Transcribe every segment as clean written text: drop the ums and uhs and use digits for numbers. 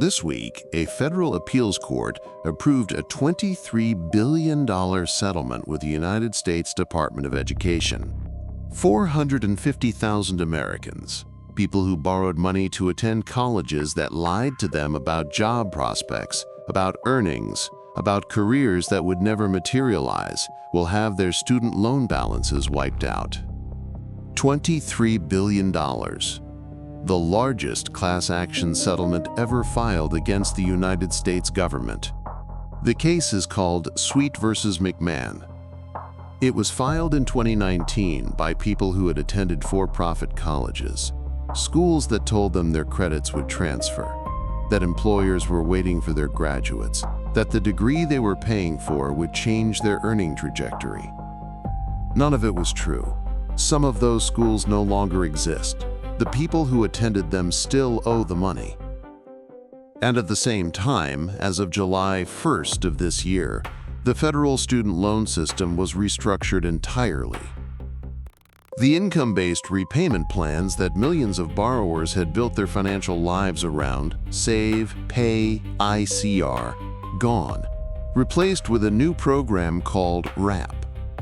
This week, a federal appeals court approved a $23 billion settlement with the United States Department of Education. 450,000 Americans, people who borrowed money to attend colleges that lied to them about job prospects, about earnings, about careers that would never materialize, will have their student loan balances wiped out. $23 billion. The largest class action settlement ever filed against the United States government. The case is called Sweet versus McMahon. It was filed in 2019 by people who had attended for-profit colleges, schools that told them their credits would transfer, that employers were waiting for their graduates, that the degree they were paying for would change their earning trajectory. None of it was true. Some of those schools no longer exist. The people who attended them still owe the money. And at the same time, as of July 1st of this year, the federal student loan system was restructured entirely. The income-based repayment plans that millions of borrowers had built their financial lives around, Save, Pay, ICR, gone, replaced with a new program called WRAP,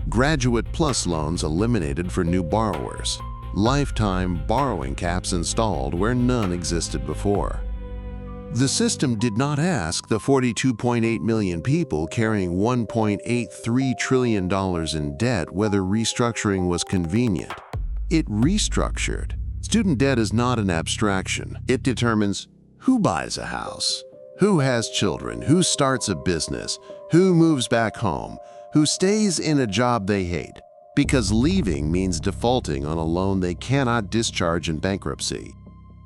Graduate Plus Loans eliminated for new borrowers. Lifetime borrowing caps installed where none existed before. The system did not ask the 42.8 million people carrying $1.83 trillion in debt whether restructuring was convenient. It restructured. Student debt is not an abstraction. It determines who buys a house, who has children, who starts a business, who moves back home, who stays in a job they hate. Because leaving means defaulting on a loan they cannot discharge in bankruptcy.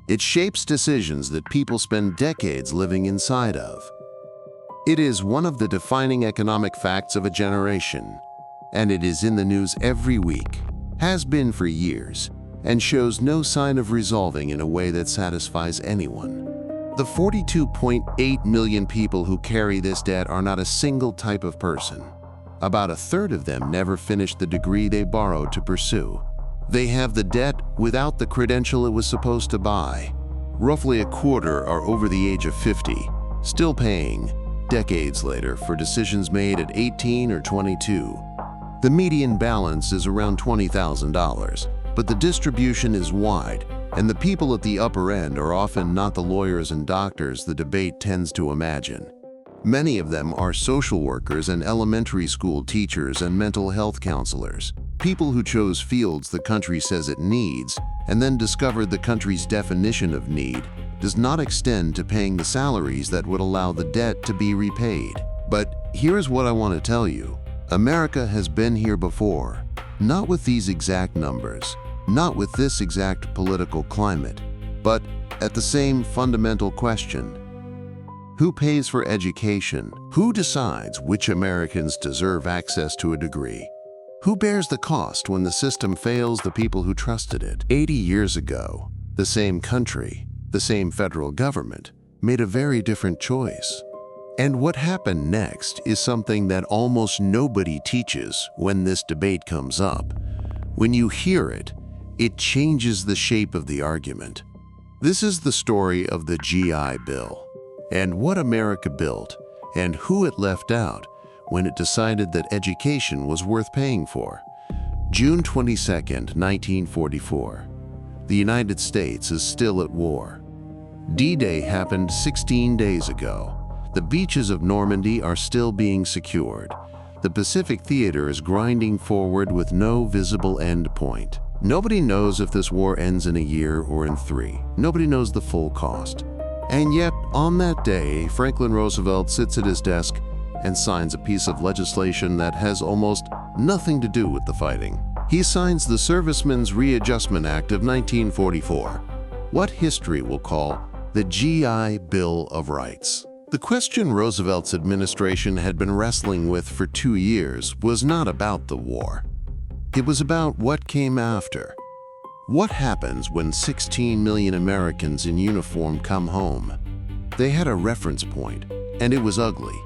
It shapes decisions that people spend decades living inside of. It is one of the defining economic facts of a generation, and it is in the news every week, has been for years, and shows no sign of resolving in a way that satisfies anyone. The 42.8 million people who carry this debt are not a single type of person. About a third of them never finished the degree they borrowed to pursue. They have the debt without the credential it was supposed to buy. Roughly a quarter are over the age of 50, still paying, decades later, for decisions made at 18 or 22. The median balance is around $20,000, but the distribution is wide, and the people at the upper end are often not the lawyers and doctors the debate tends to imagine. Many of them are social workers and elementary school teachers and mental health counselors, people who chose fields the country says it needs and then discovered the country's definition of need does not extend to paying the salaries that would allow the debt to be repaid. But here's what I want to tell you. America has been here before, not with these exact numbers, not with this exact political climate, but at the same fundamental question. Who pays for education? Who decides which Americans deserve access to a degree? Who bears the cost when the system fails the people who trusted it? 80 years ago, the same country, the same federal government, made a very different choice. And what happened next is something that almost nobody teaches when this debate comes up. When you hear it, it changes the shape of the argument. This is the story of the GI Bill, and what America built, and who it left out when it decided that education was worth paying for. June 22, 1944. The United States is still at war. D-Day happened 16 days ago. The beaches of Normandy are still being secured. The Pacific Theater is grinding forward with no visible end point. Nobody knows if this war ends in a year or in 3. Nobody knows the full cost. And yet, on that day, Franklin Roosevelt sits at his desk and signs a piece of legislation that has almost nothing to do with the fighting. He signs the Servicemen's Readjustment Act of 1944, what history will call the GI Bill of Rights. The question Roosevelt's administration had been wrestling with for 2 years was not about the war. It was about what came after. What happens when 16 million Americans in uniform come home? They had a reference point, and it was ugly.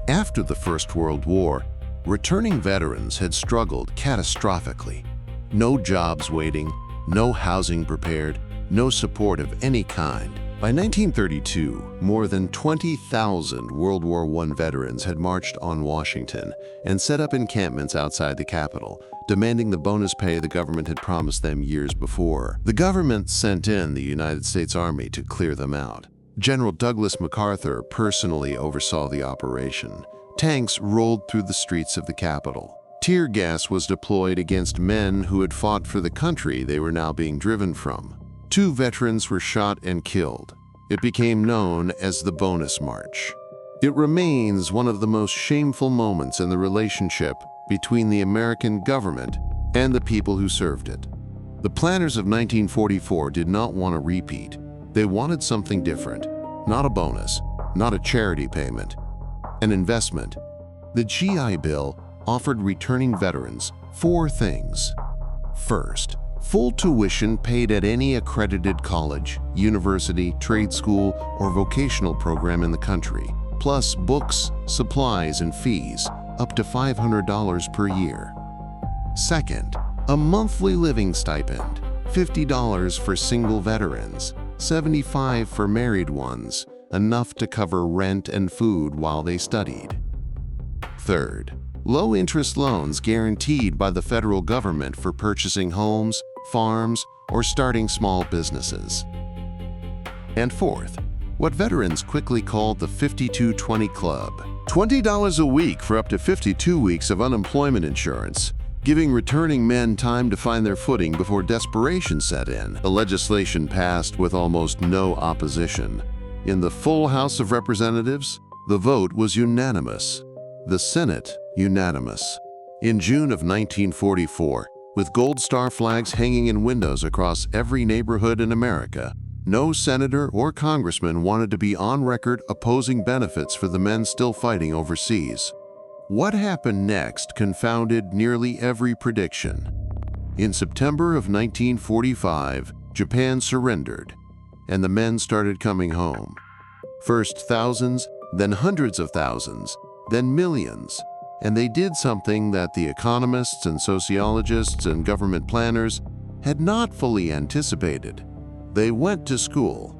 After the First World War, returning veterans had struggled catastrophically. No jobs waiting, no housing prepared, no support of any kind. By 1932, more than 20,000 World War I veterans had marched on Washington and set up encampments outside the Capitol, demanding the bonus pay the government had promised them years before. The government sent in the United States Army to clear them out. General Douglas MacArthur personally oversaw the operation. Tanks rolled through the streets of the Capitol. Tear gas was deployed against men who had fought for the country they were now being driven from. 2 veterans were shot and killed. It became known as the Bonus March. It remains one of the most shameful moments in the relationship between the American government and the people who served it. The planners of 1944 did not want a repeat. They wanted something different. Not a bonus, not a charity payment, an investment. The GI Bill offered returning veterans 4 things. First, full tuition paid at any accredited college, university, trade school, or vocational program in the country, plus books, supplies, and fees, up to $500 per year. Second, a monthly living stipend, $50 for single veterans, $75 for married ones, enough to cover rent and food while they studied. Third, low-interest loans guaranteed by the federal government for purchasing homes, farms, or starting small businesses. And fourth, what veterans quickly called the 52-20 Club. $20 a week for up to 52 weeks of unemployment insurance, giving returning men time to find their footing before desperation set in. The legislation passed with almost no opposition. In the full House of Representatives, the vote was unanimous. The Senate, unanimous. In June of 1944, with Gold Star flags hanging in windows across every neighborhood in America, no senator or congressman wanted to be on record opposing benefits for the men still fighting overseas. What happened next confounded nearly every prediction. In September of 1945, Japan surrendered, and the men started coming home. First thousands, then hundreds of thousands, then millions. And they did something that the economists and sociologists and government planners had not fully anticipated. They went to school.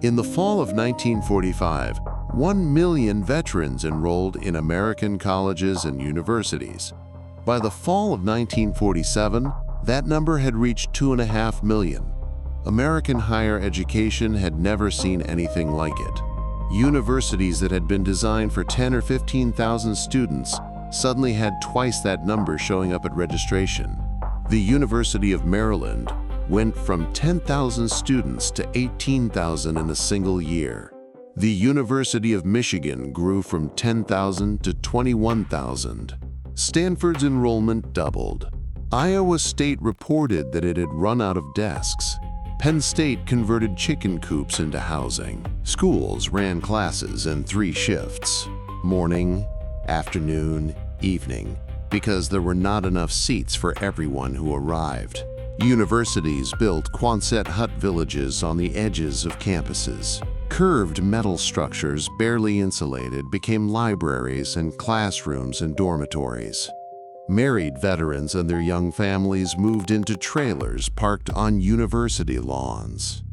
In the fall of 1945, 1 million veterans enrolled in American colleges and universities. By the fall of 1947, that number had reached 2.5 million. American higher education had never seen anything like it. Universities that had been designed for 10 or 15,000 students suddenly had twice that number showing up at registration. The University of Maryland went from 10,000 students to 18,000 in a single year. The University of Michigan grew from 10,000 to 21,000. Stanford's enrollment doubled. Iowa State reported that it had run out of desks. Penn State converted chicken coops into housing. Schools ran classes in 3 shifts: morning, afternoon, evening, because there were not enough seats for everyone who arrived. Universities built Quonset hut villages on the edges of campuses. Curved metal structures, barely insulated, became libraries and classrooms and dormitories. Married veterans and their young families moved into trailers parked on university lawns.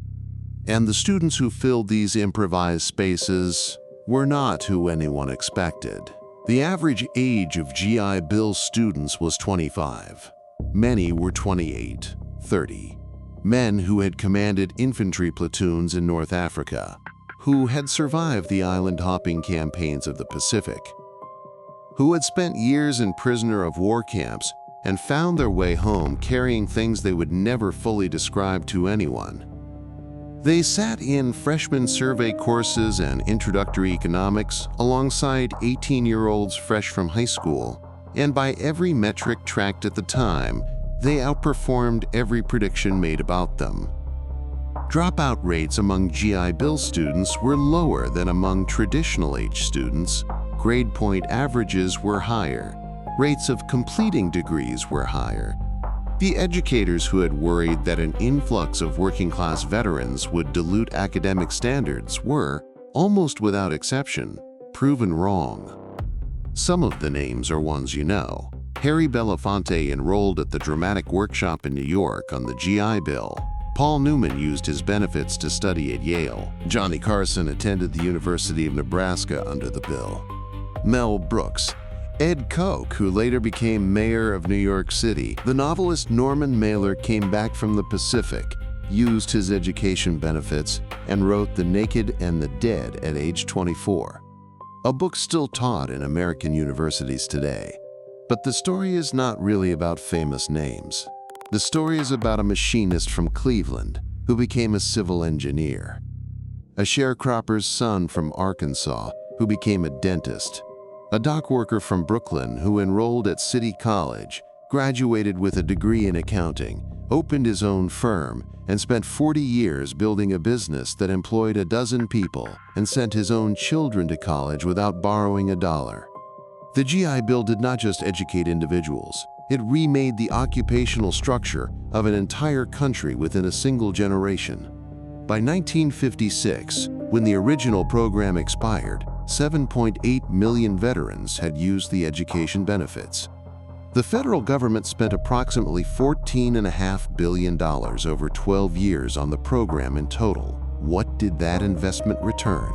And the students who filled these improvised spaces were not who anyone expected. The average age of GI Bill students was 25. Many were 28, 30. Men who had commanded infantry platoons in North Africa, who had survived the island-hopping campaigns of the Pacific, who had spent years in prisoner of war camps and found their way home carrying things they would never fully describe to anyone. They sat in freshman survey courses and introductory economics alongside 18-year-olds fresh from high school, and by every metric tracked at the time, they outperformed every prediction made about them. Dropout rates among GI Bill students were lower than among traditional age students. Grade point averages were higher. Rates of completing degrees were higher. The educators who had worried that an influx of working-class veterans would dilute academic standards were, almost without exception, proven wrong. Some of the names are ones you know. Harry Belafonte enrolled at the Dramatic Workshop in New York on the GI Bill. Paul Newman used his benefits to study at Yale. Johnny Carson attended the University of Nebraska under the bill. Mel Brooks, Ed Koch, who later became mayor of New York City. The novelist Norman Mailer came back from the Pacific, used his education benefits, and wrote The Naked and the Dead at age 24, a book still taught in American universities today. But the story is not really about famous names. The story is about a machinist from Cleveland who became a civil engineer, a sharecropper's son from Arkansas who became a dentist, a dock worker from Brooklyn who enrolled at City College, graduated with a degree in accounting, opened his own firm, and spent 40 years building a business that employed a dozen people and sent his own children to college without borrowing a dollar. The GI Bill did not just educate individuals, it remade the occupational structure of an entire country within a single generation. By 1956, when the original program expired, 7.8 million veterans had used the education benefits. The federal government spent approximately $14.5 billion over 12 years on the program in total. What did that investment return?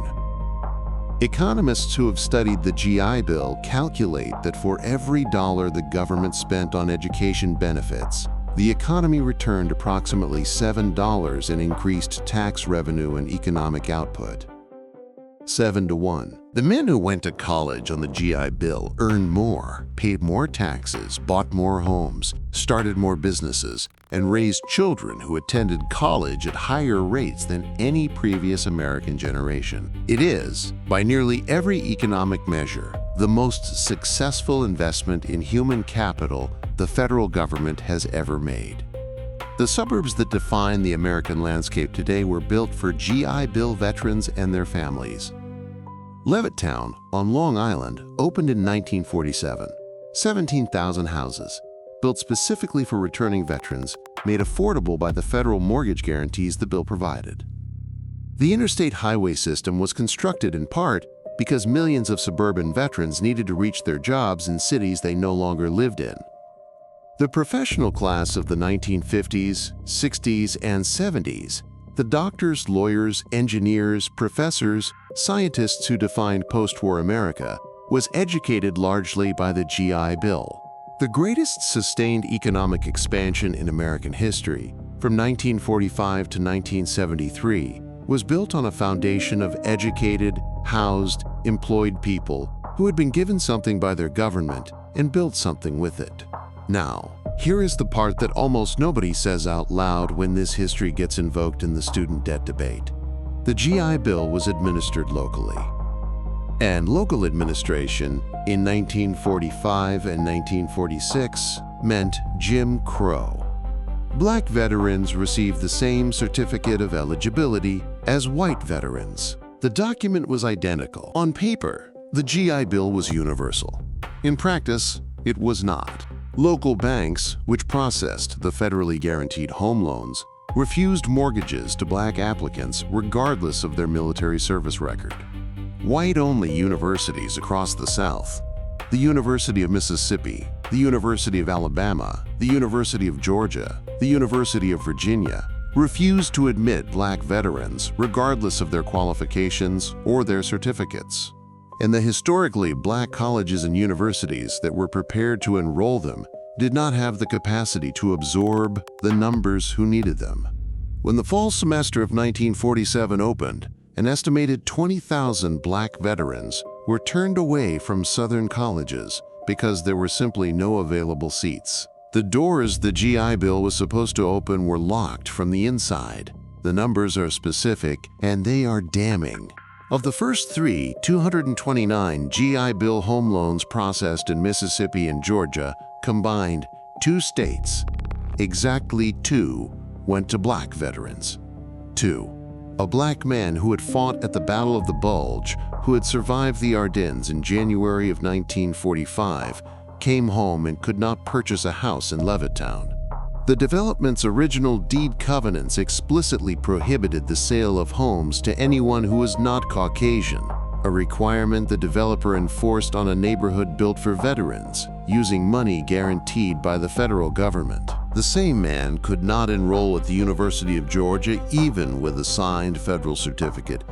Economists who have studied the GI Bill calculate that for every dollar the government spent on education benefits, the economy returned approximately $7 in increased tax revenue and economic output. 7-to-1. The men who went to college on the GI Bill earned more, paid more taxes, bought more homes, started more businesses, and raised children who attended college at higher rates than any previous American generation. It is, by nearly every economic measure, the most successful investment in human capital the federal government has ever made. The suburbs that define the American landscape today were built for GI Bill veterans and their families. Levittown, on Long Island, opened in 1947. 17,000 houses, built specifically for returning veterans, made affordable by the federal mortgage guarantees the bill provided. The interstate highway system was constructed in part because millions of suburban veterans needed to reach their jobs in cities they no longer lived in. The professional class of the 1950s, 60s, and 70s, the doctors, lawyers, engineers, professors, scientists who defined post-war America, was educated largely by the GI Bill. The greatest sustained economic expansion in American history, from 1945 to 1973, was built on a foundation of educated, housed, employed people who had been given something by their government and built something with it. Now, here is the part that almost nobody says out loud when this history gets invoked in the student debt debate. The GI Bill was administered locally. And local administration in 1945 and 1946 meant Jim Crow. Black veterans received the same certificate of eligibility as white veterans. The document was identical. On paper, the GI Bill was universal. In practice, it was not. Local banks, which processed the federally guaranteed home loans, refused mortgages to black applicants regardless of their military service record. White-only universities across the South, the University of Mississippi, the University of Alabama, the University of Georgia, the University of Virginia, refused to admit black veterans regardless of their qualifications or their certificates. And the historically black colleges and universities that were prepared to enroll them did not have the capacity to absorb the numbers who needed them. When the fall semester of 1947 opened, an estimated 20,000 black veterans were turned away from Southern colleges because there were simply no available seats. The doors the GI Bill was supposed to open were locked from the inside. The numbers are specific, and they are damning. Of the first 229 GI Bill home loans processed in Mississippi and Georgia, combined 2 states, exactly 2 went to black veterans. 2. A black man who had fought at the Battle of the Bulge, who had survived the Ardennes in January of 1945, came home and could not purchase a house in Levittown. The development's original deed covenants explicitly prohibited the sale of homes to anyone who was not Caucasian. a requirement the developer enforced on a neighborhood built for veterans, using money guaranteed by the federal government. The same man could not enroll at the University of Georgia even with a signed federal certificate.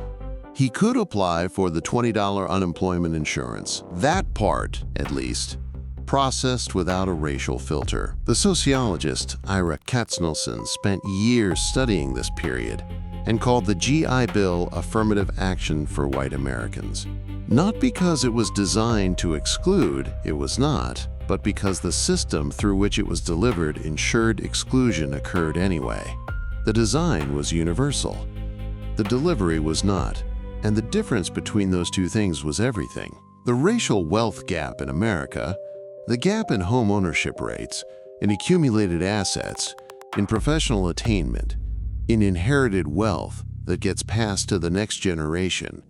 He could apply for the $20 unemployment insurance, that part, at least, processed without a racial filter. The sociologist Ira Katznelson spent years studying this period and called the GI Bill affirmative action for white Americans. Not because it was designed to exclude, it was not, but because the system through which it was delivered ensured exclusion occurred anyway. The design was universal. The delivery was not. And the difference between those two things was everything. The racial wealth gap in America, the gap in home ownership rates, in accumulated assets, in professional attainment, in inherited wealth that gets passed to the next generation,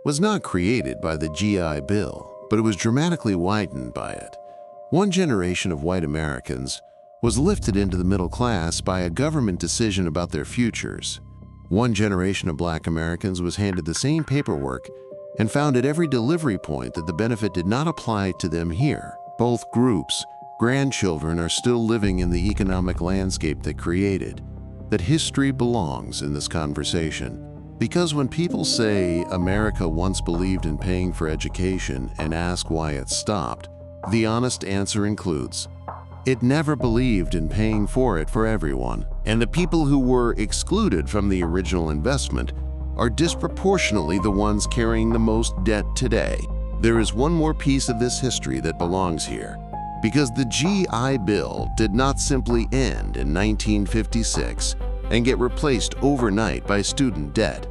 was not created by the GI Bill, but it was dramatically widened by it. One generation of white Americans was lifted into the middle class by a government decision about their futures. One generation of Black Americans was handed the same paperwork and found at every delivery point that the benefit did not apply to them here. Both groups, grandchildren, are still living in the economic landscape they created. That history belongs in this conversation. Because when people say America once believed in paying for education and ask why it stopped, the honest answer includes, it never believed in paying for it for everyone. And the people who were excluded from the original investment are disproportionately the ones carrying the most debt today. There is one more piece of this history that belongs here, because the GI Bill did not simply end in 1956 and get replaced overnight by student debt.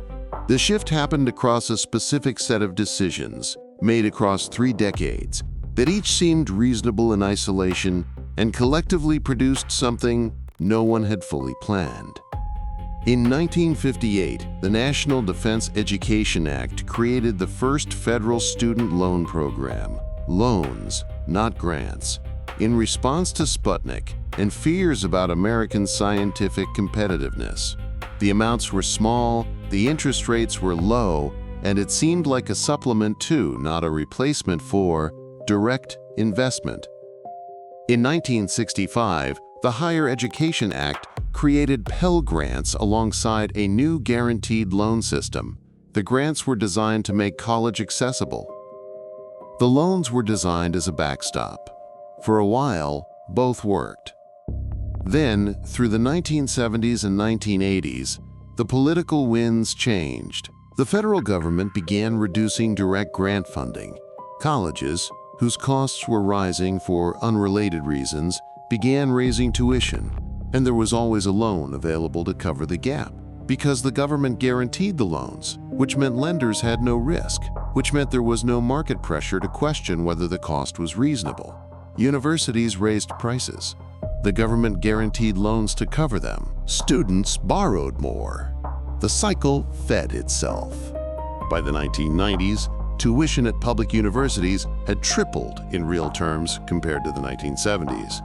The shift happened across a specific set of decisions made across 3 decades that each seemed reasonable in isolation and collectively produced something no one had fully planned. In 1958, the National Defense Education Act created the first federal student loan program, loans, not grants, in response to Sputnik and fears about American scientific competitiveness. The amounts were small, the interest rates were low, and it seemed like a supplement to, not a replacement for, direct investment. In 1965, the Higher Education Act created Pell Grants alongside a new guaranteed loan system. The grants were designed to make college accessible. The loans were designed as a backstop. For a while, both worked. Then, through the 1970s and 1980s, the political winds changed. The federal government began reducing direct grant funding. Colleges, whose costs were rising for unrelated reasons, began raising tuition, and there was always a loan available to cover the gap, because the government guaranteed the loans, which meant lenders had no risk, which meant there was no market pressure to question whether the cost was reasonable. Universities raised prices. The government guaranteed loans to cover them. Students borrowed more. The cycle fed itself. By the 1990s, tuition at public universities had tripled in real terms compared to the 1970s.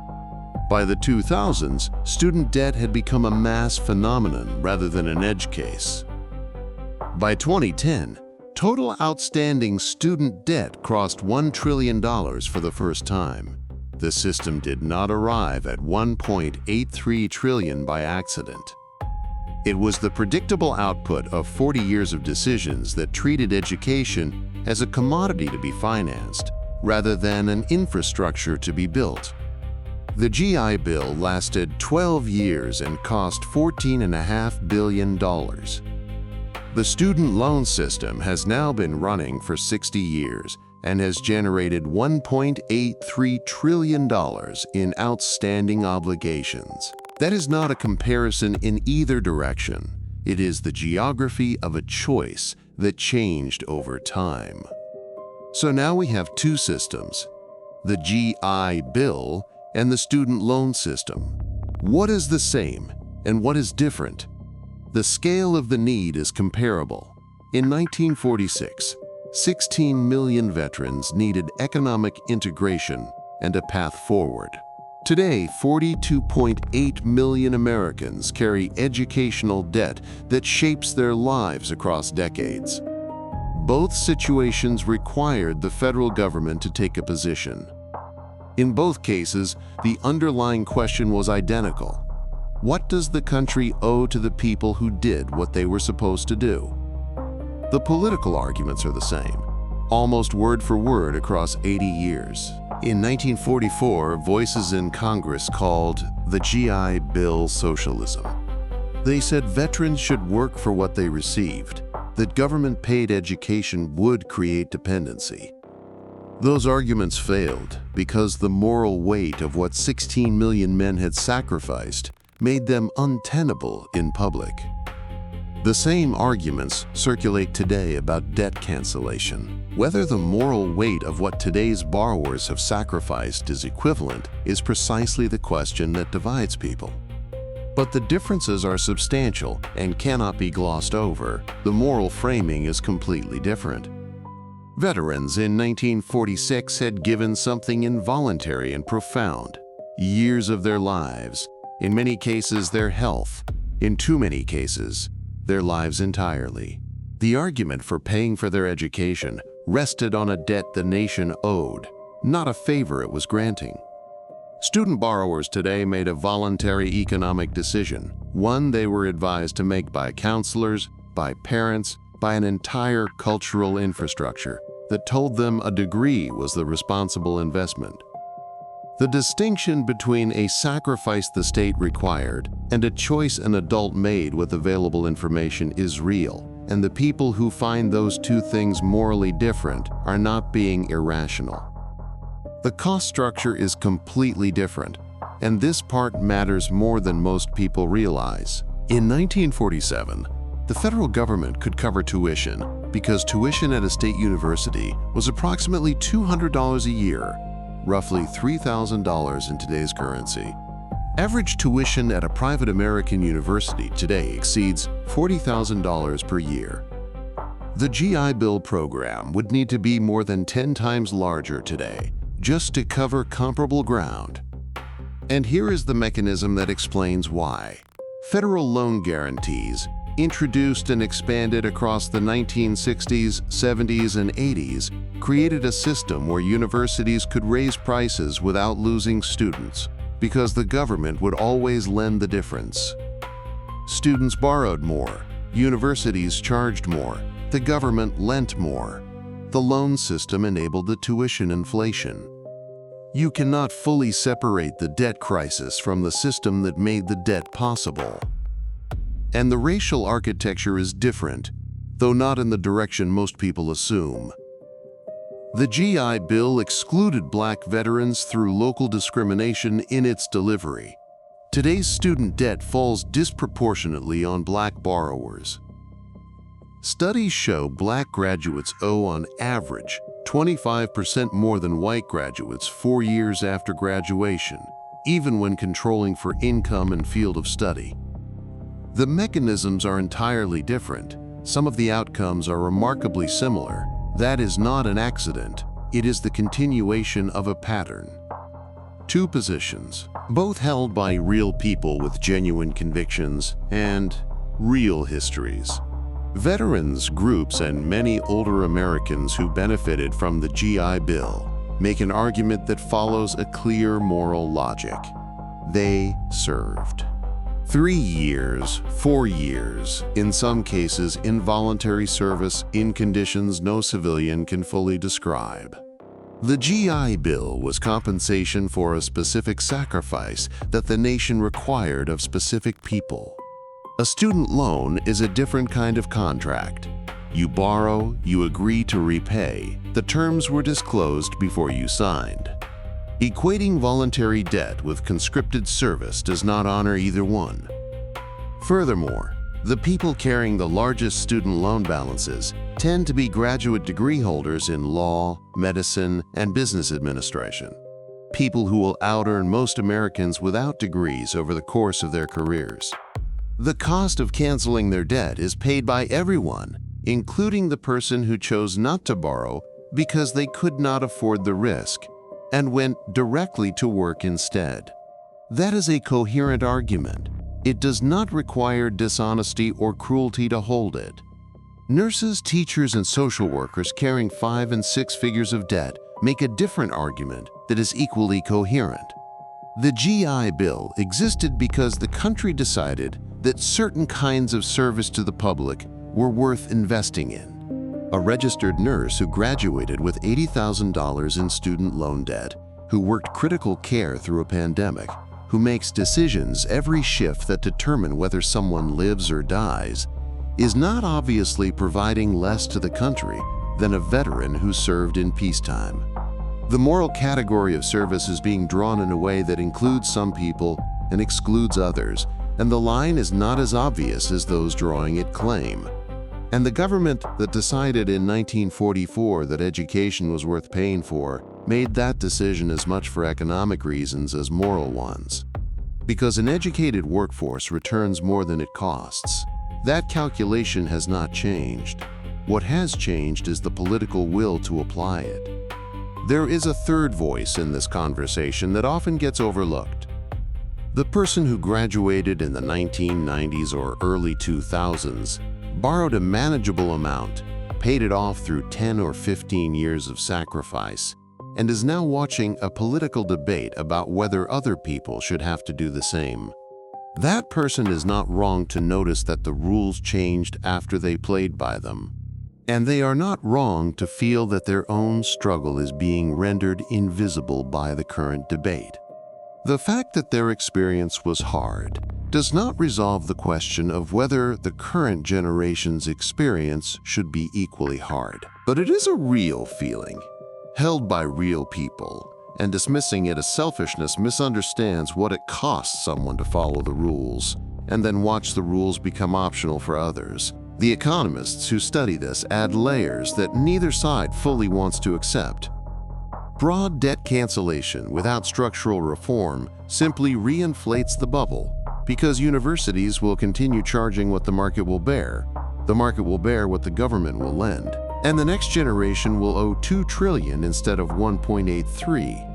By the 2000s, student debt had become a mass phenomenon rather than an edge case. By 2010, total outstanding student debt crossed $1 trillion for the first time. The system did not arrive at $1.83 trillion by accident. It was the predictable output of 40 years of decisions that treated education as a commodity to be financed, rather than an infrastructure to be built. The GI Bill lasted 12 years and cost $14.5 billion. The student loan system has now been running for 60 years and has generated $1.83 trillion in outstanding obligations. That is not a comparison in either direction. It is the geography of a choice that changed over time. So now we have two systems, the GI Bill and the student loan system. What is the same and what is different? The scale of the need is comparable. In 1946, 16 million veterans needed economic integration and a path forward. Today, 42.8 million Americans carry educational debt that shapes their lives across decades. Both situations required the federal government to take a position. In both cases, the underlying question was identical. What does the country owe to the people who did what they were supposed to do? The political arguments are the same, almost word for word across 80 years. In 1944, voices in Congress called the GI Bill socialism. They said veterans should work for what they received, that government-paid education would create dependency. Those arguments failed because the moral weight of what 16 million men had sacrificed made them untenable in public. The same arguments circulate today about debt cancellation. Whether the moral weight of what today's borrowers have sacrificed is equivalent is precisely the question that divides people. But the differences are substantial and cannot be glossed over. The moral framing is completely different. Veterans in 1946 had given something involuntary and profound. Years of their lives, in many cases their health, in too many cases, their lives entirely. The argument for paying for their education rested on a debt the nation owed, not a favor it was granting. Student borrowers today made a voluntary economic decision, one they were advised to make by counselors, by parents, by an entire cultural infrastructure that told them a degree was the responsible investment. The distinction between a sacrifice the state required and a choice an adult made with available information is real, and the people who find those two things morally different are not being irrational. The cost structure is completely different, and this part matters more than most people realize. In 1947, the federal government could cover tuition because tuition at a state university was approximately $200 a year, roughly $3,000 in today's currency. Average tuition at a private American university today exceeds $40,000 per year. The GI Bill program would need to be more than 10 times larger today just to cover comparable ground. And here is the mechanism that explains why. Federal loan guarantees, introduced and expanded across the 1960s, 70s, and 80s, created a system where universities could raise prices without losing students, because the government would always lend the difference. Students borrowed more, universities charged more, the government lent more. The loan system enabled the tuition inflation. You cannot fully separate the debt crisis from the system that made the debt possible. And the racial architecture is different, though not in the direction most people assume. The GI Bill excluded Black veterans through local discrimination in its delivery. Today's student debt falls disproportionately on Black borrowers. Studies show Black graduates owe on average 25% more than white graduates 4 years after graduation, even when controlling for income and field of study. The mechanisms are entirely different. Some of the outcomes are remarkably similar. That is not an accident. It is the continuation of a pattern. Two positions, both held by real people with genuine convictions and real histories. Veterans groups and many older Americans who benefited from the GI Bill make an argument that follows a clear moral logic. They served. 3 years, 4 years, in some cases involuntary service in conditions no civilian can fully describe. The GI Bill was compensation for a specific sacrifice that the nation required of specific people. A student loan is a different kind of contract. You borrow, you agree to repay. The terms were disclosed before you signed. Equating voluntary debt with conscripted service does not honor either one. Furthermore, the people carrying the largest student loan balances tend to be graduate degree holders in law, medicine, and business administration. People who will out-earn most Americans without degrees over the course of their careers. The cost of canceling their debt is paid by everyone, including the person who chose not to borrow because they could not afford the risk and went directly to work instead. That is a coherent argument. It does not require dishonesty or cruelty to hold it. Nurses, teachers, and social workers carrying 5 and 6 figures of debt make a different argument that is equally coherent. The GI Bill existed because the country decided that certain kinds of service to the public were worth investing in. A registered nurse who graduated with $80,000 in student loan debt, who worked critical care through a pandemic, who makes decisions every shift that determine whether someone lives or dies, is not obviously providing less to the country than a veteran who served in peacetime. The moral category of service is being drawn in a way that includes some people and excludes others, and the line is not as obvious as those drawing it claim. And the government that decided in 1944 that education was worth paying for made that decision as much for economic reasons as moral ones. Because an educated workforce returns more than it costs. That calculation has not changed. What has changed is the political will to apply it. There is a third voice in this conversation that often gets overlooked. The person who graduated in the 1990s or early 2000s borrowed a manageable amount, paid it off through 10 or 15 years of sacrifice, and is now watching a political debate about whether other people should have to do the same. That person is not wrong to notice that the rules changed after they played by them. And they are not wrong to feel that their own struggle is being rendered invisible by the current debate. The fact that their experience was hard does not resolve the question of whether the current generation's experience should be equally hard. But it is a real feeling, held by real people, and dismissing it as selfishness misunderstands what it costs someone to follow the rules, and then watch the rules become optional for others. The economists who study this add layers that neither side fully wants to accept. Broad debt cancellation without structural reform simply reinflates the bubble, because universities will continue charging what the market will bear what the government will lend, and the next generation will owe $2 trillion instead of $1.83.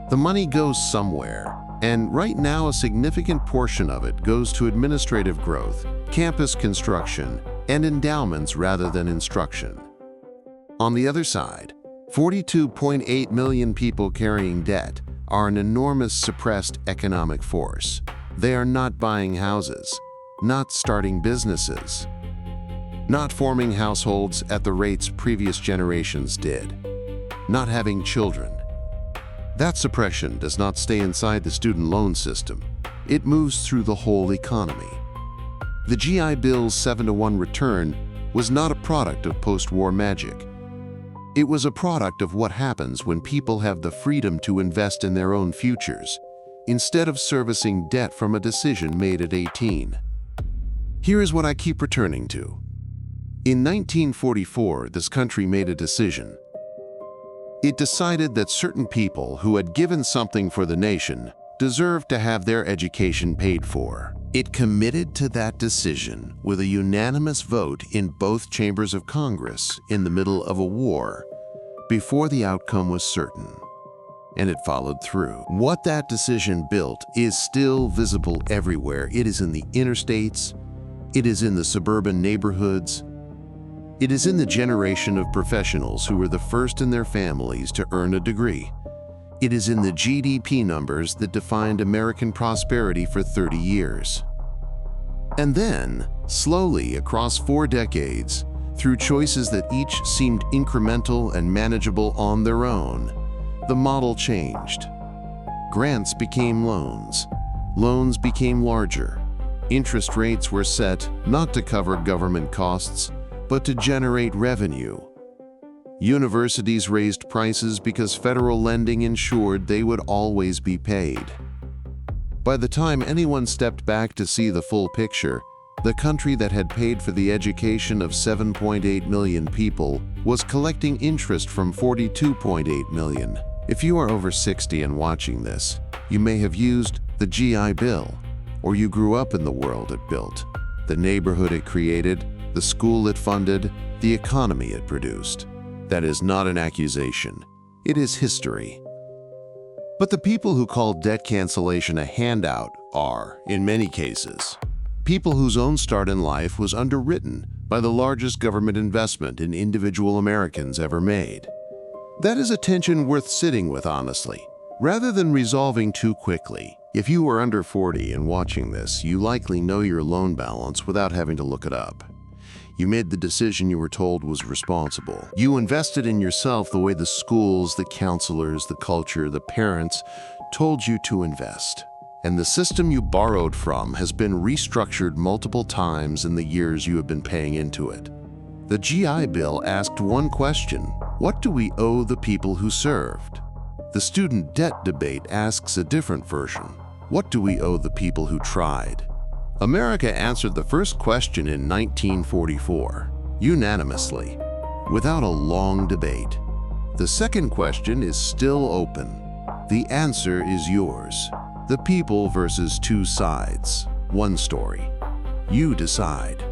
The money goes somewhere, and right now a significant portion of it goes to administrative growth, campus construction, and endowments rather than instruction. On the other side, 42.8 million people carrying debt are an enormous suppressed economic force. They are not buying houses, not starting businesses, not forming households at the rates previous generations did, not having children. That suppression does not stay inside the student loan system. It moves through the whole economy. The GI Bill's 7-to-1 return was not a product of post-war magic. It was a product of what happens when people have the freedom to invest in their own futures, instead of servicing debt from a decision made at 18. Here is what I keep returning to. In 1944, this country made a decision. It decided that certain people who had given something for the nation deserved to have their education paid for. It committed to that decision with a unanimous vote in both chambers of Congress in the middle of a war, before the outcome was certain. And it followed through. What that decision built is still visible everywhere. It is in the interstates, it is in the suburban neighborhoods, it is in the generation of professionals who were the first in their families to earn a degree. It is in the GDP numbers that defined American prosperity for 30 years. And then, slowly across 4 decades, through choices that each seemed incremental and manageable on their own, the model changed. Grants became loans. Loans became larger. Interest rates were set not to cover government costs, but to generate revenue. Universities raised prices because federal lending ensured they would always be paid. By the time anyone stepped back to see the full picture, the country that had paid for the education of 7.8 million people was collecting interest from 42.8 million. If you are over 60 and watching this, you may have used the GI Bill, or you grew up in the world it built, the neighborhood it created, the school it funded, the economy it produced. That is not an accusation. It is history. But the people who call debt cancellation a handout are, in many cases, people whose own start in life was underwritten by the largest government investment in individual Americans ever made. That is a tension worth sitting with, honestly, rather than resolving too quickly. If you are under 40 and watching this, you likely know your loan balance without having to look it up. You made the decision you were told was responsible. You invested in yourself the way the schools, the counselors, the culture, the parents told you to invest. And the system you borrowed from has been restructured multiple times in the years you have been paying into it. The GI Bill asked one question: what do we owe the people who served? The student debt debate asks a different version: what do we owe the people who tried? America answered the first question in 1944, unanimously, without a long debate. The second question is still open. The answer is yours. The people versus two sides. One story. You decide.